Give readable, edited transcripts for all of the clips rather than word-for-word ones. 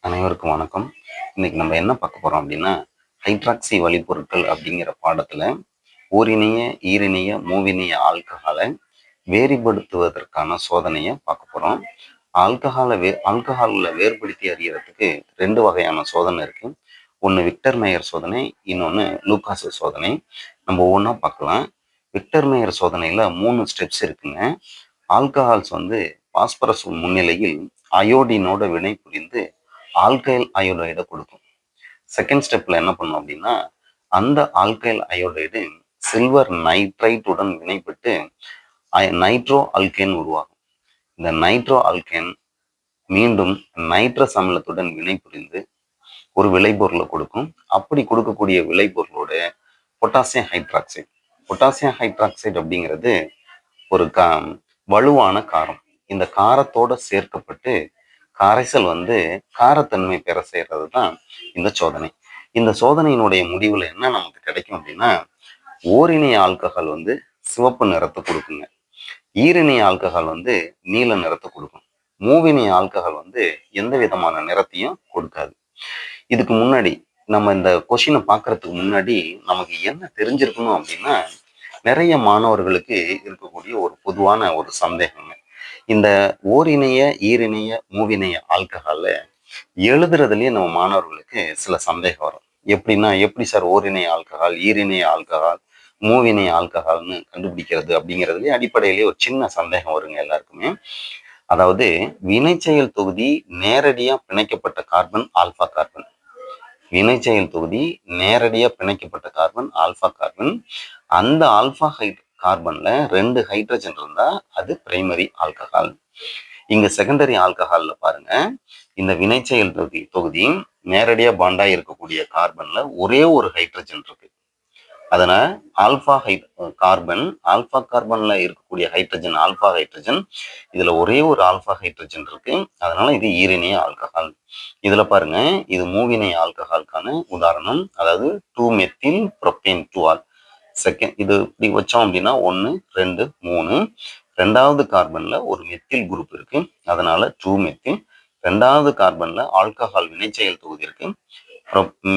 அனைவருக்கும் வணக்கம். இன்னைக்கு நம்ம என்ன பார்க்க போறோம் அப்படின்னா, ஹைட்ராக்சி வழிப்பொருட்கள் அப்படிங்கிற பாடத்துல ஓரிணைய, ஈரிணைய, மூவிணைய ஆல்கஹாலை வேறுபடுத்துவதற்கான சோதனையை பார்க்க போறோம். ஆல்கஹாலில் வேறுபடுத்தி அறியறதுக்கு ரெண்டு வகையான சோதனை இருக்கு. ஒன்று விக்டர் மேயர் சோதனை, இன்னொன்று லூகாஸ் சோதனை. நம்ம ஒவ்வொன்றா பார்க்கலாம். விக்டர் மேயர் சோதனையில் 3 ஸ்டெப்ஸ் இருக்குங்க. ஆல்கஹால்ஸ் பாஸ்பரஸ் முன்னிலையில் அயோடினோட வினை புரிந்து ஆல்கைல் அயோடைடை கொடுக்கும். செகண்ட் ஸ்டெப்ல என்ன பண்ணும் அப்படின்னா, அந்த ஆல்கைல் அயோடைடு சில்வர் நைட்ரைட்டுடன் வினைப்பட்டு நைட்ரோ அல்கேன் உருவாகும். இந்த நைட்ரோ அல்கேன் மீண்டும் நைட்ரஸ் அமிலத்துடன் வினை புரிந்து ஒரு விளைபொருளை கொடுக்கும். அப்படி கொடுக்கக்கூடிய விளைபொருளோட பொட்டாசியம் ஹைட்ராக்சைடு. பொட்டாசியம் ஹைட்ராக்சைடு அப்படிங்கிறது ஒரு வலுவான காரம். இந்த காரத்தோட சேர்க்கப்பட்டு கரைசல் காரத்தன்மை பெற செய்யறது தான் இந்த சோதனை. இந்த சோதனையினுடைய முடிவுல என்ன நமக்கு கிடைக்கும் அப்படின்னா, ஓரிணைய ஆல்கஹால் சிவப்பு நிறத்தை கொடுக்குங்க. ஈரிணைய ஆல்கஹால் நீல நிறத்தை கொடுக்கும். மூவிணைய ஆல்கஹால் எந்த விதமான நிறத்தையும் கொடுக்காது. இதுக்கு முன்னாடி நம்ம இந்த கொஸ்டினை பார்க்கறதுக்கு முன்னாடி நமக்கு என்ன தெரிஞ்சிருக்கணும் அப்படின்னா, நிறைய மாணவர்களுக்கு இருக்கக்கூடிய ஒரு பொதுவான ஒரு சந்தேகங்க. இந்த ஓரிணைய, ஈரிணைய, மூவிணைய ஆல்கஹால எழுதுறதுலயே நம்ம மாணவர்களுக்கு சில சந்தேகம் வரும். எப்படின்னா, எப்படி சார் ஓரிணைய ஆல்கஹால், ஈரிணைய ஆல்கஹால், மூவிணைய ஆல்கஹால்னு கண்டுபிடிக்கிறது அப்படிங்கிறதுலயே அடிப்படையிலேயே ஒரு சின்ன சந்தேகம் வருங்க எல்லாருக்குமே. அதாவது வினைச்செயல் தொகுதி நேரடியா பிணைக்கப்பட்ட கார்பன் ஆல்பா கார்பன். வினைச்செயல் தொகுதி நேரடியா பிணைக்கப்பட்ட கார்பன் ஆல்பா கார்பன். அந்த ஆல்பா கார்பன்ல 2 ஹைட்ரஜன் இருந்தா அது பிரைமரி ஆல்கஹால். இங்க செகண்டரி ஆல்கஹால்ல பாருங்க, இந்த வினைச்செயல் தொகுதி நேரடியா பாண்டா இருக்கக்கூடிய கார்பன்ல ஒரே ஒரு ஹைட்ரஜன் இருக்கு. அதனால ஆல்பா கார்பன்ல இருக்கக்கூடிய ஹைட்ரஜன் ஆல்பா ஹைட்ரஜன். இதுல ஒரே ஒரு ஆல்பா ஹைட்ரஜன் இருக்கு. அதனால இது ஈரிணைய ஆல்கஹால். இதுல பாருங்க, இது மூவிணைய ஆல்கஹாலுக்கான உதாரணம். அதாவது 2-மெத்தில் புரோப்பேன் 2ஆல். இது இப்படி வச்சோம் அப்படின்னா 1, 2, 3. 2வது கார்பன்ல ஒரு மெத்தில் குரூப் இருக்கு. அதனால 2-மெத்தில். 2வது கார்பன்ல ஆல்கஹால் வினைச்செயல் தொகுதி இருக்கு.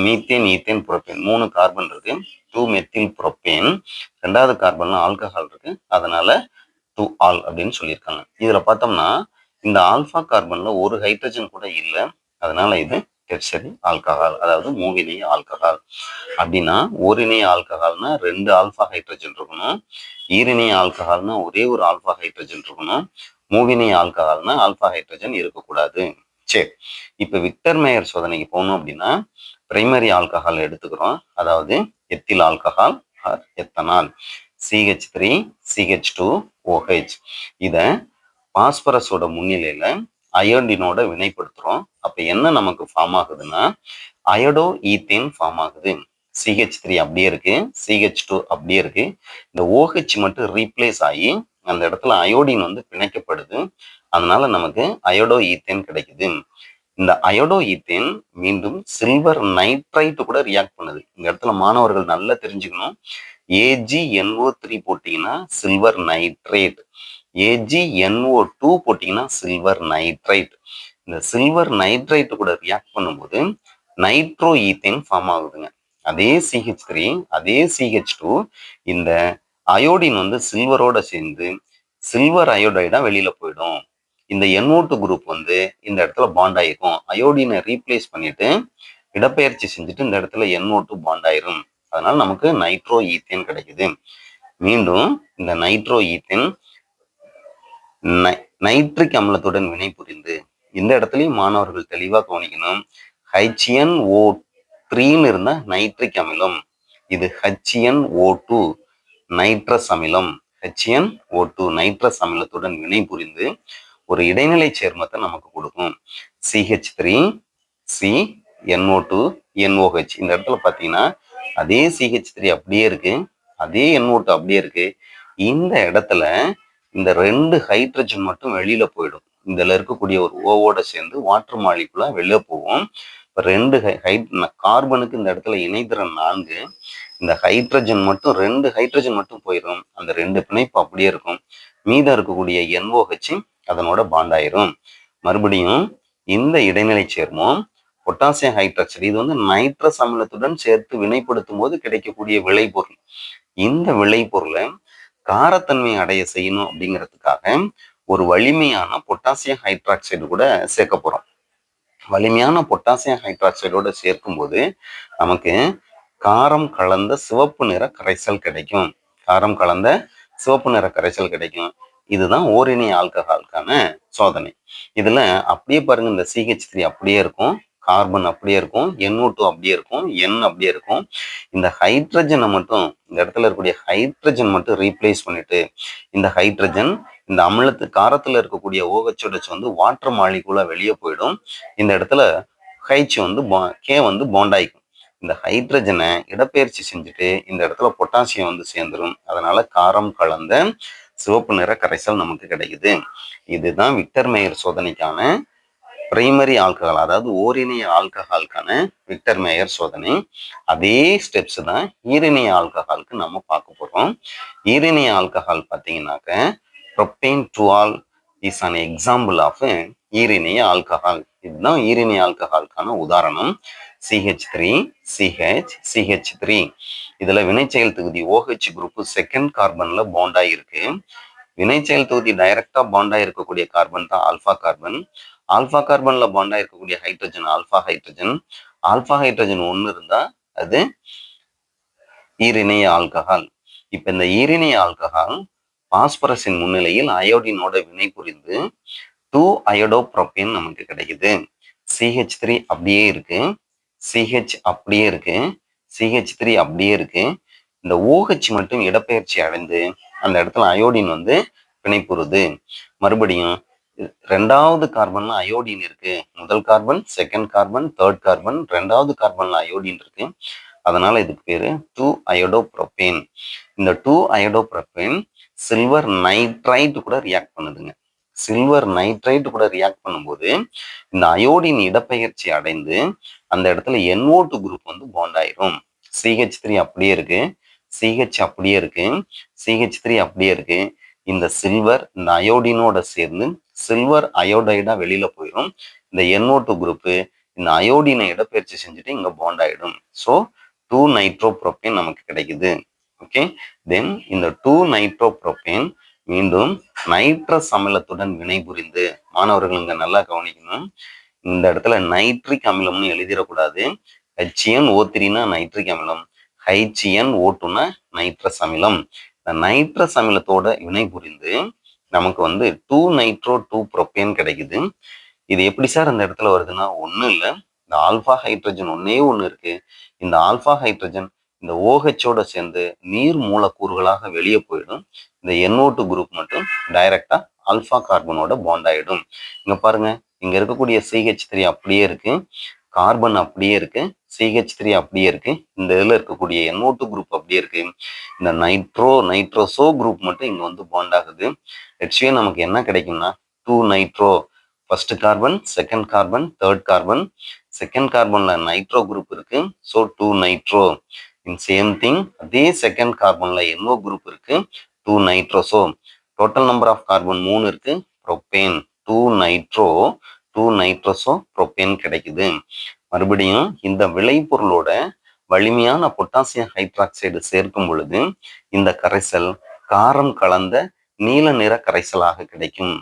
மீத்தேன், ஈத்தேன், புரோப்பேன் 3 கார்பன் இருக்கு. 2-மெத்தில் புரோப்பேன். 2வது கார்பன்ல ஆல்கஹால் இருக்கு. அதனால 2ஆல் அப்படின்னு சொல்லியிருக்காங்க. இதுல பார்த்தோம்னா இந்த ஆல்பா கார்பன்ல ஒரு ஹைட்ரஜன் கூட இல்லை. அதனால இது டெர்ஷரி ஆல்கஹால், அதாவது மூவிணைய ஆல்கஹால். அப்படின்னா ஓரிணைய ஆல்கஹால்னா 2 ஆல்பா ஹைட்ரஜன் இருக்கணும். ஈரிணைய ஆல்கஹால்னா ஒரே ஒரு ஆல்பா ஹைட்ரஜன் இருக்கணும். மூவிணைய ஆல்கஹால்னா ஆல்பா ஹைட்ரஜன் இருக்கக்கூடாது. சரி, இப்ப விக்டர் மேயர் சோதனைக்கு போகணும் அப்படின்னா பிரைமரி ஆல்கஹால் எடுத்துக்கிறோம். அதாவது ethyl alcohol R ethanol, CH3 CH2OH. இத பாஸ்பரஸோட முன்னிலையில அயோடினோட வினைப்படுத்துறோம். அப்ப என்ன நமக்கு ஃபார்ம் ஆகுதுன்னா, அயோடோ ஈத்தேன் ஃபார்ம் ஆகுது. CH3 அப்படியே இருக்கு, CH2 அப்படியே இருக்கு. இந்த OH மட்டும் ரீப்ளேஸ் ஆகி அந்த இடத்துல அயோடின் பிணைக்கப்படுது. அதனால நமக்கு அயோடோ ஈத்தேன் கிடைக்குது. இந்த அயோடோ ஈத்தேன் மீண்டும் சில்வர் நைட்ரைட் கூட ரியாக்ட் பண்ணுது. இந்த இடத்துல மாணவர்கள் நல்லா தெரிஞ்சுக்கணும். AgNO3 போட்டீங்கன்னா சில்வர் நைட்ரேட், AgNO2 போட்டீங்கன்னா சில்வர் நைட்ரைட். இந்த சில்வர் நைட்ரைட் கூட ரியாக்ட் பண்ணும்போது நைட்ரோ ஈத்தேன் ஃபார்ம் ஆகுதுங்க. அதே CH3 அதே CH2 இந்த அயோடின் சில்வரோட சேர்ந்து சில்வர் அயோடைடா வெளியில போயிடும். இந்த NO2 குரூப் இந்த இடத்துல பாண்ட் ஆயிருக்கும். அயோடினை ரீப்ளேஸ் பண்ணிட்டு இடப்பெயர்ச்சி செஞ்சுட்டு இந்த இடத்துல NO2 பாண்ட் ஆயிரும். அதனால நமக்கு நைட்ரோ ஈத்தேன் கிடைக்குது. மீண்டும் இந்த நைட்ரோ ஈத்தேன் நைட்ரிக் அமிலத்துடன் வினை புரிந்து, இந்த இடத்துலயும் மாணவர்கள் தெளிவா கவனிக்கணும். HNO3 இருந்தா நைட்ரிக் அமிலம். இது HNO2 நைட்ரஸ் அமிலம். HNO2 நைட்ரஸ் அமிலத்துடன் வினை புரிந்து ஒரு இடைநிலை சேர்மத்தை நமக்கு கொடுக்கும். CH3 CNO2 NOH. இந்த இடத்துல பாத்தீங்கன்னா அதே CH3 அப்படியே இருக்கு, அதே NO2 அப்படியே இருக்கு. இந்த இடத்துல இந்த 2 ஹைட்ரஜன் மட்டும் வெளியில போயிடும். இதுல இருக்கக்கூடிய ஒரு ஓவோட சேர்ந்து வாட்டர் மாலிகுலா வெளில போகும். இப்போ 2 கார்பனுக்கு இந்த இடத்துல இணைதிறன் 4. இந்த ஹைட்ரஜன் மட்டும் 2 ஹைட்ரஜன் மட்டும் போயிடும். அந்த 2 பிணைப்பு அப்படியே இருக்கும். மீதம் இருக்கக்கூடிய NOH அதனோட பாண்ட் ஆயிரும். மறுபடியும் இந்த இடைநிலை சேர்மம் பொட்டாசியம் ஹைட்ராக்சைடு இது வந்து நைட்ரஸ் அமிலத்துடன் சேர்த்து வினைப்படுத்தும் போது கிடைக்கக்கூடிய விளைபொருள். இந்த விளைபொருளை காரத்தன்மை அடைய செய்யணும் அப்படிங்கிறதுக்காக ஒரு வலிமையான பொட்டாசியம் ஹைட்ராக்சைடு கூட சேர்க்க போறோம். வலிமையான பொட்டாசியம் ஹைட்ராக்சைடோட சேர்க்கும் போது நமக்கு காரம் கலந்த சிவப்பு நிற கரைசல் கிடைக்கும். காரம் கலந்த சிவப்பு நிற கரைசல் கிடைக்கும். இதுதான் ஓரினை ஆல்கஹாலுக்கான சோதனை. இதுல அப்படியே பாருங்க, இந்த CH3 அப்படியே இருக்கும், கார்பன் அப்படியே இருக்கும், NO2 அப்படியே இருக்கும், N அப்படியே இருக்கும். இந்த ஹைட்ரஜனை மட்டும், இந்த இடத்துல இருக்கக்கூடிய ஹைட்ரஜன் மட்டும் ரீப்ளேஸ் பண்ணிட்டு இந்த ஹைட்ரஜன் இந்த அமிலத்து காரத்துல இருக்கக்கூடிய OH வந்து வாட்டர் மாலிகுலா வெளியே போயிடும். இந்த இடத்துல H வந்து K வந்து பாண்டாயிக்கும். இந்த ஹைட்ரஜனை இடப்பெயர்ச்சி செஞ்சுட்டு இந்த இடத்துல பொட்டாசியம் வந்து சேர்ந்துடும். அதனால காரம் கலந்த சிவப்பு நிற கரைசல் நமக்கு கிடைக்குது. இதுதான் விக்டர் மேயர் சோதனைக்கான பிரைமரி ஆல்கஹால், அதாவது ஓரிணைய ஆல்கஹாலுக்கான விக்டர் மேயர் சோதனை. அதே ஸ்டெப்ஸ் தான் ஈரிணைய ஆல்கஹாலுக்கு நம்ம பார்க்க போறோம். ஈரிணைய ஆல்கஹால் பார்த்தீங்கன்னாக்க propane two ol is an example of ஈரிணைய ஆல்கஹால். இதுதான் ஈரிணைய ஆல்கஹாலுக்கான உதாரணம். CH3 CH CH3 இதுல வினைச்செயல் தொகுதி OH குரூப் செகண்ட் கார்பன்ல பாண்ட் ஆயிருக்கு. வினைச்செயல் தொகுதி டைரக்டா பாண்ட் ஆயிருக்கக்கூடிய கார்பன் தான் ஆல்பா கார்பன். ஆல்பா கார்பன்ல பாண்ட் ஆயிருக்கக்கூடிய hydrogen alpha hydrogen. Alpha hydrogen 1 இருந்தா அது ஈரிணைய ஆல்கஹால். இப்ப இந்த ஈரிணைய ஆல்கஹால் பாஸ்பரஸின் முன்னிலையில் அயோடினோட வினை புரிந்து 2 அயோடோப்ரோபேன் நமக்கு கிடைக்குது. CH3 அப்படியே இருக்கு, CH அப்படியே இருக்கு, CH3 அப்படியே இருக்கு. இந்த OH மட்டும் இடப்பெயர்ச்சி அடைந்து அந்த இடத்துல அயோடின் வந்து பிணைப்புறுது. மறுபடியும் ரெண்டாவது கார்பன்ல அயோடின் இருக்கு. முதல் carbon, second carbon, third carbon, ரெண்டாவது கார்பன்ல அயோடின் இருக்கு. அதனால இதுக்கு பேரு 2 அயோடோப்ரோபேன். இந்த 2 அயோடோப்ரோபேன் சில்வர் நைட்ரைட் கூட ரியாக்ட் பண்ணுதுங்க. சில்வர் நைட்ரைட் கூட ரியாக்ட் பண்ணும்போது இந்த அயோடின் இடப்பெயர்ச்சி அடைந்து அந்த இடத்துல NO2 குரூப் வந்து பாண்ட் ஆயிரும். CH3 அப்படியே இருக்கு, CH அப்படியே இருக்கு, CH3 அப்படியே இருக்கு. இந்த சில்வர் இந்த அயோடினோட சேர்ந்து சில்வர் அயோடைடா வெளியில போயிடும். இந்த NO2 குரூப் இந்த அயோடினை இடப்பெயர்ச்சி செஞ்சுட்டு இங்க பாண்ட் ஆயிடும். ஸோ 2 நைட்ரோப்ரோபேன் நமக்கு கிடைக்குது. ஓகே, தென் இந்த 2 நைட்ரோப்ரோபேன் மீண்டும் நைட்ரஸ் அமிலத்துடன் வினைபுரிந்து, மாணவர்கள் இங்க நல்லா கவனிக்கணும், இந்த இடத்துல நைட்ரிக் அமிலம்னு எழுதிடக்கூடாது. HNO3னா நைட்ரிக் அமிலம், HNO2னா நைட்ரஸ் அமிலம். இந்த நைட்ரஸ் அமிலத்தோட வினைபுரிந்து நமக்கு வந்து 2 நைட்ரோ 2 புரோப்பேன் கிடைக்குது. இது எப்படி சார் அந்த இடத்துல வருதுன்னா, ஒன்றும் இல்லை, இந்த ஆல்பா ஹைட்ரஜன் ஒன்று இருக்கு. இந்த ஆல்பா ஹைட்ரஜன் இந்த OHோட சேர்ந்து நீர் மூலக்கூறுகளாக வெளியே போயிடும். இந்த NO2 குரூப் மட்டும் டைரக்டா ஆல்பா கார்பனோட பாண்ட் ஆயிடும். இங்க பாருங்க, இங்க இருக்கக்கூடிய CH3 அப்படியே இருக்கு, கார்பன் அப்படியே இருக்கு, CH3 அப்படியே இருக்கு. இந்த இதுல இருக்கக்கூடிய NO2 குரூப் அப்படியே இருக்கு. இந்த நைட்ரோசோ குரூப் மட்டும் இங்க வந்து பாண்ட் ஆகுது. ஹெச்ஏ நமக்கு என்ன கிடைக்கும்னா 2 nitro, first carbon, second carbon, third carbon. Second கார்பன்ல நைட்ரோ குரூப் இருக்கு, so 2 nitro. In same thing அதே செகண்ட் கார்பன்ல NO குரூப் இருக்கு, 2 nitroso. Total number of carbon 3 இருக்கு, ப்ரோப்பேன் 2 நைட்ரோ 2 நைட்ரோசோ ப்ரோப்பேன் கிடைக்குது. மறுபடியும் இந்த விளைபொருளோட வலிமையான பொட்டாசியம் ஹைட்ராக்சைடு சேர்க்கும் பொழுது இந்த கரைசல் காரம் கலந்த நீல நிற கரைசலாக கிடைக்கும்.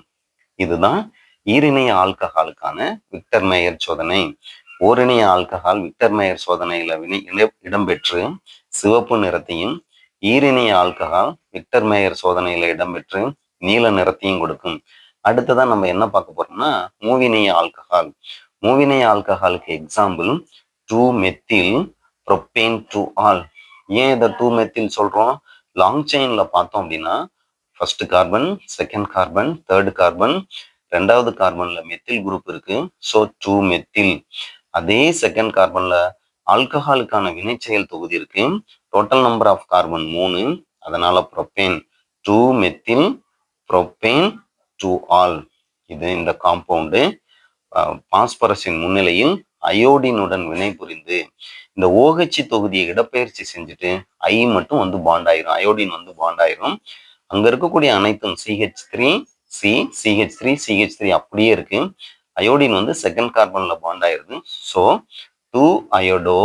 இதுதான் ஈரிணைய ஆல்கஹாலுக்கான விக்டர் மேயர் சோதனை. ஓரிணைய ஆல்கஹால் விக்டர் மேயர் சோதனையில இடம்பெற்று சிவப்பு நிறத்தையும், ஈரிணைய ஆல்கஹால் விக்டர் மேயர் சோதனையில இடம்பெற்று நீல நிறத்தையும் கொடுக்கும். அடுத்ததான் நம்ம என்ன பார்க்க போறோம்னா மூவிணைய ஆல்கஹால். மூவிணைய ஆல்கஹாலுக்கு எக்ஸாம்பிள் 2 மெத்தில் ப்ரோப்பேன் 2 ஆல். ஏன் இதை 2 மெத்தில் சொல்றோம்? லாங் செயின்ல பார்த்தோம் அப்படின்னா first carbon, second carbon, third carbon, ரெண்டாவது கார்பன்ல மெத்தில் குரூப் இருக்கு, ஸோ 2 மெத்தில். அதே செகண்ட் கார்பன்ல ஆல்கஹாலுக்கான வினைச்செயல் தொகுதி இருக்கு, டோட்டல் நம்பர் ஆஃப் கார்பன் 3, அதனால ப்ரோப்பேன் 2 மெத்தில் ப்ரோப்பேன் 2 ஆல். இது இந்த காம்பவுண்டு பாஸ்பரஸின் முன்னிலையில் அயோடினுடன் வினைபுரிந்து இந்த OH தொகுதியை இடப்பெயர்ச்சி செஞ்சுட்டு I மட்டும் வந்து பாண்ட் ஆயிரும், அயோடின் வந்து பாண்ட் ஆயிரும். அங்க இருக்கக்கூடிய அனைத்தும் CH3 C, CH3 CH3 அப்படியே இருக்கு. அயோடின் வந்து செகண்ட் கார்பன்ல பாண்ட் ஆயிருது. ஸோ 2 அயோடோ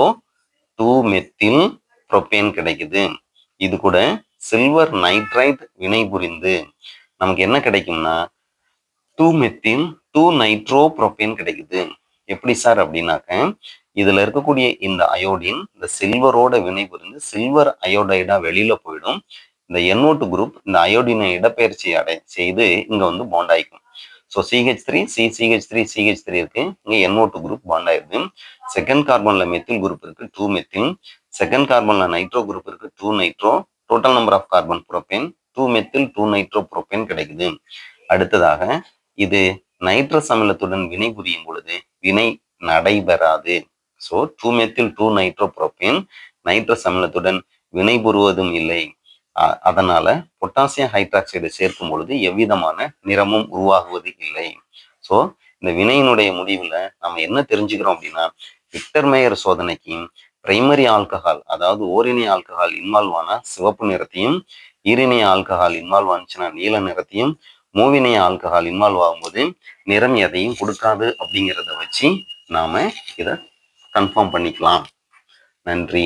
2 மெத்தில் புரோப்பேன் கிடைக்குது. இது கூட சில்வர் நைட்ரைட் வினை புரிந்து நமக்கு என்ன கிடைக்கும்னா 2 மெத்தில் 2 நைட்ரோ புரோப்பேன் கிடைக்குது. எப்படி சார் அப்படின்னாக்க, இதுல இருக்கக்கூடிய இந்த அயோடின் இந்த சில்வரோட வினை புரிந்து சில்வர் அயோடைடா வெளியில போயிடும். இந்த NO2 குரூப் இந்த அயோடினை இடப்பெயர்ச்சி செய்து இங்க வந்து bond ஆயிக்கும். So CH3 CH3 CH3 இருக்கு, இங்க NO2 குரூப் பாண்ட் ஆயிருது. செகண்ட் கார்பன்ல மெத்தில் குரூப் இருக்கு 2 மெத்தில், செகண்ட் கார்பன்ல நைட்ரோ குரூப் இருக்கு 2 nitro, total number of carbon propane 2 methyl 2 nitro propane கிடைக்குது. அடுத்ததாக இது நைட்ரஸ் அமிலத்துடன் வினை புரியும் பொழுது வினை நடைபெறாது. So 2 methyl 2 nitro propane nitrous அமிலத்துடன் வினை புரிவதும் இல்லை. அதனால பொட்டாசியம் ஹைட்ராக்சைடு சேர்க்கும் பொழுது எவ்விதமான நிறமும் உருவாகுவது இல்லை. ஸோ இந்த வினையினுடைய முடிவில் நம்ம என்ன தெரிஞ்சுக்கிறோம் அப்படின்னா, விக்டர் மேயர் சோதனைக்கு பிரைமரி ஆல்கஹால் அதாவது ஓரினை ஆல்கஹால் இன்வால்வ் ஆனா சிவப்பு நிறத்தையும், ஈரினை ஆல்கஹால் இன்வால்வ் ஆனிச்சுன்னா நீல நிறத்தையும், மூவினை ஆல்கஹால் இன்வால்வ் ஆகும்போது நிறம் எதையும் கொடுக்காது அப்படிங்கிறத வச்சு நாம இதை கன்ஃபார்ம் பண்ணிக்கலாம். நன்றி.